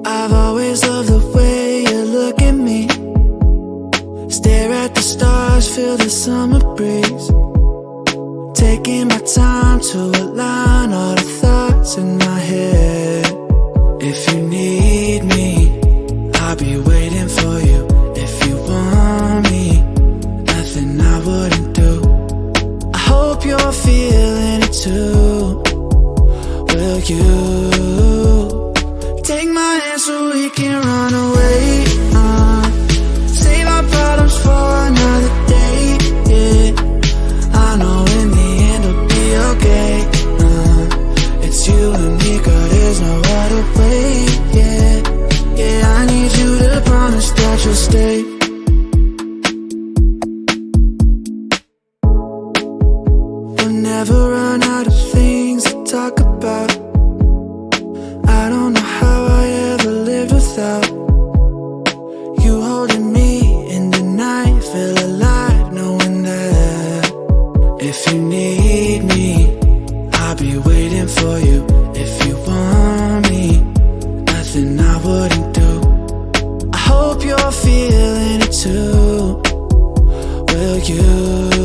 I've always loved the way you look at me. Stare at the stars, feel the summer breeze. Taking my time to align all the thoughts in my head. If you need me, I'll be waiting for you. If you want me, nothing I wouldn't do. I hope you're feeling it too. Will you take my hand so we can run away? Save our problems for another day, yeah. I know in the end it'll be okay. It's you and me, girl, there's no other way, yeah. Yeah, I need you to promise that you'll stay. We'll never run out of things to talk about. I don't know how I ever lived without you holding me in the night. Feel alive knowing that if you need me, I'll be waiting for you. If you want me, nothing I wouldn't do. I hope you're feeling it too. Will you